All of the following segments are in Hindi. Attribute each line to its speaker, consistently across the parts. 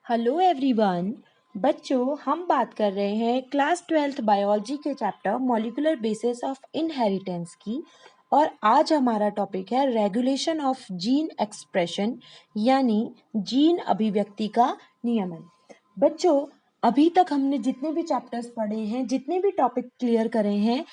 Speaker 1: Hello everyone. बच्चों, हम बात कर रहे हैं क्लास 12th बायोलॉजी के chapter molecular basis of inheritance की। और आज हमारा टॉपिक है रेगुलेशन ऑफ जीन एक्सप्रेशन, यानी जीन अभिव्यक्ति का नियमन। बच्चों, अभी तक हमने जितने भी चैप्टर्स पढ़े हैं, जितने भी टॉपिक क्लियर करे हैं,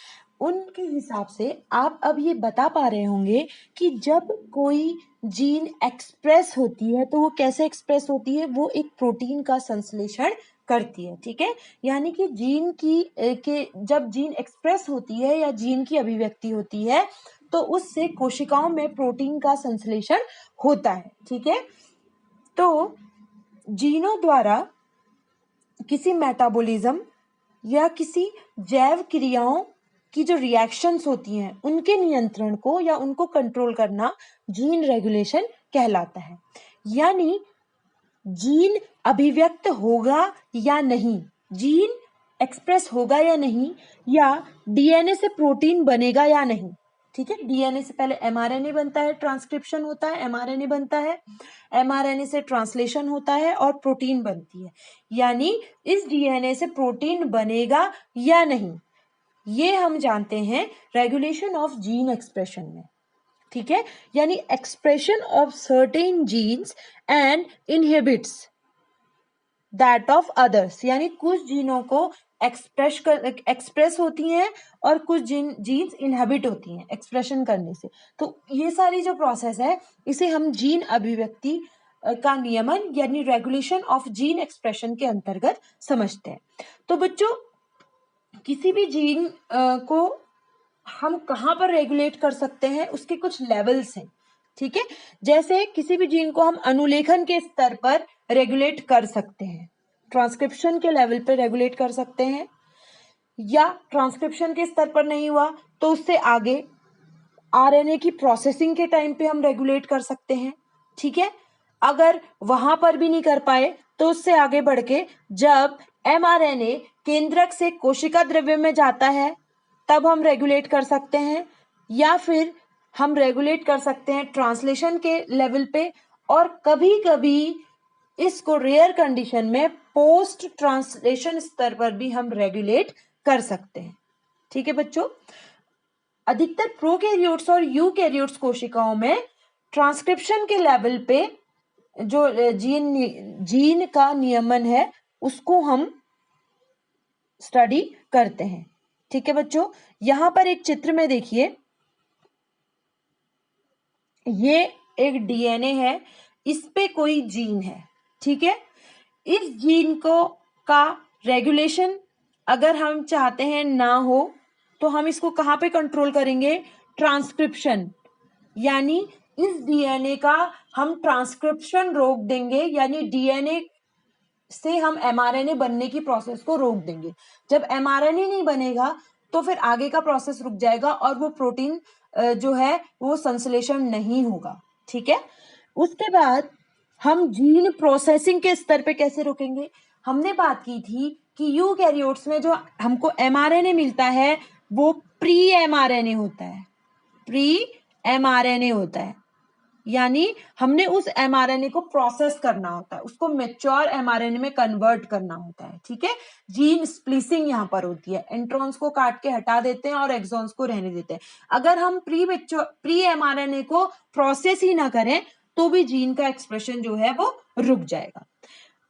Speaker 1: उनके हिसाब से आप अब ये बता पा रहे होंगे कि जब कोई जीन एक्सप्रेस होती है तो वो कैसे एक्सप्रेस होती है। वो एक प्रोटीन का संश्लेषण करती है, ठीक है। यानी कि जीन की के जब जीन एक्सप्रेस होती है या जीन की अभिव्यक्ति होती है तो उससे कोशिकाओं में प्रोटीन का संश्लेषण होता है, ठीक है। तो जीनों द्वारा किसी मेटाबॉलिज्म या किसी जैव क्रियाओं की जो रिएक्शंस होती हैं उनके नियंत्रण को या उनको कंट्रोल करना जीन रेगुलेशन कहलाता है। यानी जीन अभिव्यक्त होगा या नहीं, जीन एक्सप्रेस होगा या नहीं, या डीएनए से प्रोटीन बनेगा या नहीं, ठीक है। डीएनए से पहले एमआरएनए बनता है, ट्रांसक्रिप्शन होता है, एमआरएनए बनता है, एमआरएनए से ट्रांसलेशन होता है और प्रोटीन बनती है। यानी इस डीएनए से प्रोटीन बनेगा या नहीं, ये हम जानते हैं रेगुलेशन ऑफ जीन एक्सप्रेशन में, ठीक है। यानी expression of certain jeans and inhibits that of others, यानी कुछ जीनों को एक्सप्रेस होती हैं और कुछ जीन्स इनहिबिट होती हैं एक्सप्रेशन करने से। तो ये सारी जो प्रोसेस है इसे हम जीन अभिव्यक्ति का नियमन यानी रेगुलेशन ऑफ जीन एक्सप्रेशन के अंतर्गत समझते हैं। तो बच्चों, किसी भी जीन को हम कहाँ पर रेगुलेट कर सकते हैं, उसके कुछ लेवल्स हैं, ठीक है। जैसे किसी भी जीन को हम अनुलेखन के स्तर पर रेगुलेट कर सकते हैं, ट्रांसक्रिप्शन के लेवल पर रेगुलेट कर सकते हैं, या ट्रांसक्रिप्शन के स्तर पर नहीं हुआ तो उससे आगे आरएनए की प्रोसेसिंग के टाइम पे हम रेगुलेट कर सकते हैं, ठीक है। अगर वहां पर भी नहीं कर पाए तो उससे आगे बढ़ के जब एमआरएनए केंद्रक से कोशिका द्रव्य में जाता है तब हम रेगुलेट कर सकते हैं, या फिर हम रेगुलेट कर सकते हैं ट्रांसलेशन के लेवल पे, और कभी कभी इसको रेयर कंडीशन में पोस्ट ट्रांसलेशन स्तर पर भी हम रेगुलेट कर सकते हैं, ठीक है बच्चों। अधिकतर प्रोकैरियोट्स और यूकैरियोट्स कोशिकाओं में ट्रांसक्रिप्शन के लेवल पे जो जीन का नियमन है उसको हम स्टडी करते हैं, ठीक है बच्चों। यहां पर एक चित्र में देखिए, ये एक डीएनए है, इस पे कोई जीन है, ठीक है। इस जीन को का रेगुलेशन अगर हम चाहते हैं ना हो तो हम इसको कहां पे कंट्रोल करेंगे, ट्रांसक्रिप्शन, यानी इस डीएनए का हम ट्रांसक्रिप्शन रोक देंगे, यानी डीएनए से हम एमआरएनए बनने की प्रोसेस को रोक देंगे। जब एमआरएनए नहीं बनेगा तो फिर आगे का प्रोसेस रुक जाएगा और वो प्रोटीन जो है वो संश्लेषण नहीं होगा, ठीक है। उसके बाद हम जीन प्रोसेसिंग के स्तर पे कैसे रोकेंगे, हमने बात की थी कि यूकैरियोट्स में जो हमको एमआरएनए मिलता है वो प्री एमआरएनए होता है, प्री एमआरएनए होता है। यानी हमने उस एमआरएनए को प्रोसेस करना होता है, उसको मैच्योर एमआरएनए में कन्वर्ट करना होता है, ठीक है। जीन स्प्लिसिंग यहाँ पर होती है, इंट्रॉन्स को काट के हटा देते हैं और एक्सॉन्स को रहने देते हैं। अगर हम प्री एमआरएनए को प्रोसेस ही ना करें तो भी जीन का एक्सप्रेशन जो है वो रुक जाएगा।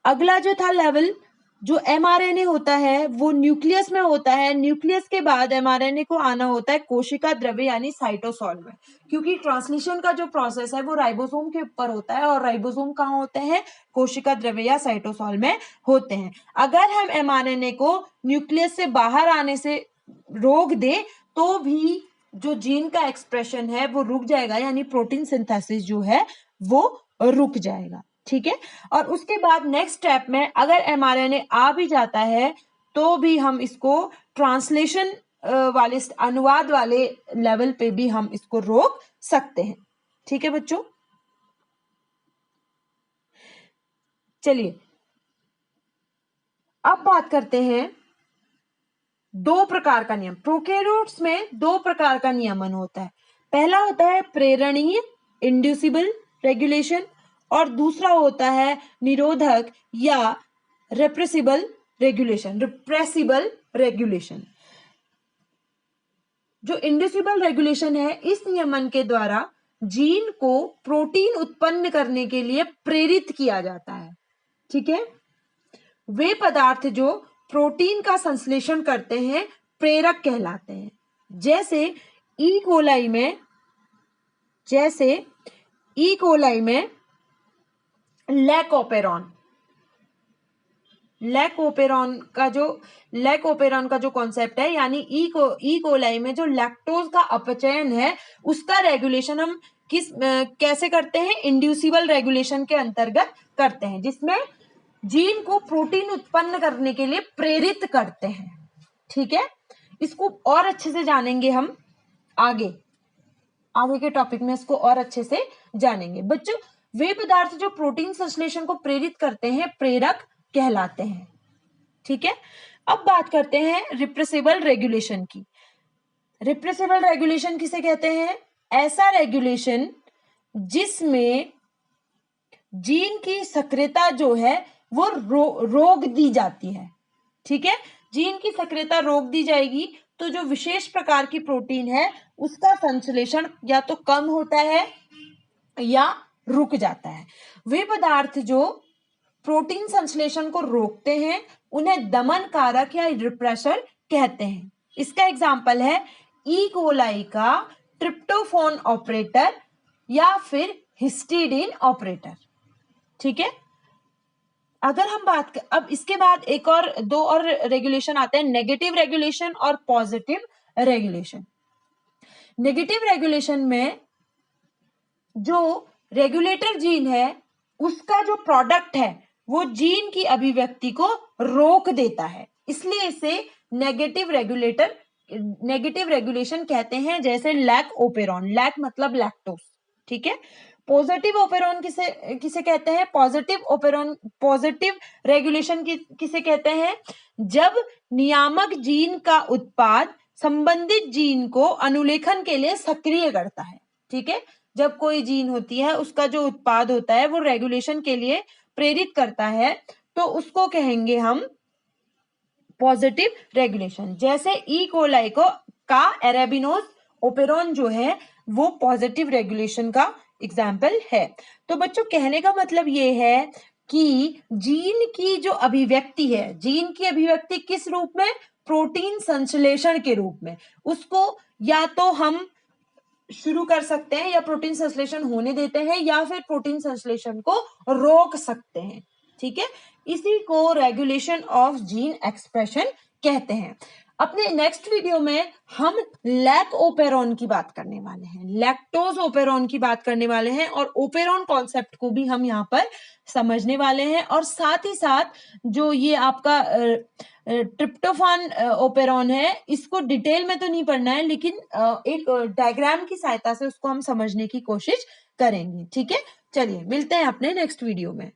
Speaker 1: अगला जो था लेवल, जो एमआरएनए होता है वो न्यूक्लियस में होता है, न्यूक्लियस के बाद एमआरएनए को आना होता है कोशिका द्रव्य यानी साइटोसॉल में, क्योंकि ट्रांसलेशन का जो प्रोसेस है वो राइबोसोम के ऊपर होता है और राइबोसोम कहाँ होते हैं, कोशिका द्रव्य या साइटोसॉल में होते हैं। अगर हम एमआरएनए को न्यूक्लियस से बाहर आने से रोक दे तो भी जो जीन का एक्सप्रेशन है वो रुक जाएगा, यानी प्रोटीन सिंथेसिस जो है वो रुक जाएगा, ठीक है। और उसके बाद नेक्स्ट स्टेप में अगर एमआरएनए आ भी जाता है तो भी हम इसको ट्रांसलेशन वाले अनुवाद वाले लेवल पे भी हम इसको रोक सकते हैं, ठीक है बच्चों। चलिए अब बात करते हैं दो प्रकार का नियम। प्रोकैरियोट्स में दो प्रकार का नियमन होता है। पहला होता है प्रेरणीय इंड्यूसिबल रेगुलेशन और दूसरा होता है निरोधक या रिप्रेसिबल रेगुलेशन। जो इंड्यूसिबल रेगुलेशन है, इस नियमन के द्वारा जीन को प्रोटीन उत्पन्न करने के लिए प्रेरित किया जाता है। ठीक है, वे पदार्थ जो प्रोटीन का संश्लेषण करते हैं प्रेरक कहलाते हैं। जैसे ई कोलाई में लैकोपेरॉन का जो कॉन्सेप्ट है, यानी ई कोलाई में जो लैक्टोज का अपचयन है उसका रेगुलेशन हम कैसे करते हैं, इंड्यूसिबल रेगुलेशन के अंतर्गत करते हैं, जिसमें जीन को प्रोटीन उत्पन्न करने के लिए प्रेरित करते हैं। ठीक है, इसको और अच्छे से जानेंगे हम आगे के टॉपिक में, इसको और अच्छे से जानेंगे। बच्चों, वे पदार्थ जो प्रोटीन संश्लेषण को प्रेरित करते हैं प्रेरक कहलाते हैं। ठीक है, अब बात करते हैं रिप्रेसिबल रेगुलेशन की। रिप्रेसिबल रेगुलेशन किसे कहते हैं? ऐसा रेगुलेशन जिसमें जीन की सक्रियता जो है वो रोक दी जाती है। ठीक है, जीन की सक्रियता रोक दी जाएगी तो जो विशेष प्रकार की प्रोटीन है उसका संश्लेषण या तो कम होता है या रुक जाता है। वे पदार्थ जो प्रोटीन संश्लेषण को रोकते हैं उन्हें दमन कारक या रिप्रेसर कहते हैं। इसका एग्जाम्पल है ई कोलाई का ट्रिप्टोफान ऑपरेटर या फिर हिस्टीडीन ऑपरेटर। ठीक है, अगर हम अब इसके बाद दो और रेगुलेशन आते हैं, नेगेटिव रेगुलेशन और पॉजिटिव रेगुलेशन। नेगेटिव रेगुलेशन में जो रेगुलेटर जीन है उसका जो प्रोडक्ट है वो जीन की अभिव्यक्ति को रोक देता है, इसलिए इसे नेगेटिव रेगुलेशन कहते हैं। जैसे लैक मतलब लैक्टोज। ठीक है, पॉजिटिव ओपेरॉन किसे कहते हैं? पॉजिटिव रेगुलेशन किसे कहते हैं? जब नियामक जीन का उत्पाद संबंधित जीन को अनुलेखन के लिए सक्रिय करता है। ठीक है, जब कोई जीन होती है उसका जो उत्पाद होता है वो रेगुलेशन के लिए प्रेरित करता है तो उसको कहेंगे हम पॉजिटिव रेगुलेशन। जैसे ई कोलाई का एराबिनोज ओपेरॉन जो है वो पॉजिटिव रेगुलेशन का एग्जाम्पल है। तो बच्चों, कहने का मतलब ये है कि जीन की जो अभिव्यक्ति है, जीन की अभिव्यक्ति किस रूप में? प्रोटीन संश्लेषण के रूप में। उसको या तो हम शुरू कर सकते हैं या प्रोटीन संश्लेषण होने देते हैं या फिर प्रोटीन संश्लेषण को रोक सकते हैं। ठीक है, इसी को रेगुलेशन ऑफ जीन एक्सप्रेशन कहते हैं। अपने नेक्स्ट वीडियो में हम लैकोपेरॉन की बात करने वाले हैं, लैक्टोज ओपेरॉन की बात करने वाले हैं और ओपेरॉन कॉन्सेप्ट को भी हम यहाँ पर समझने वाले हैं। और साथ ही साथ जो ये आपका ट्रिप्टोफान ओपेरॉन है इसको डिटेल में तो नहीं पढ़ना है, लेकिन एक डायग्राम की सहायता से उसको हम समझने की कोशिश करेंगे। ठीक है, चलिए मिलते हैं अपने नेक्स्ट वीडियो में।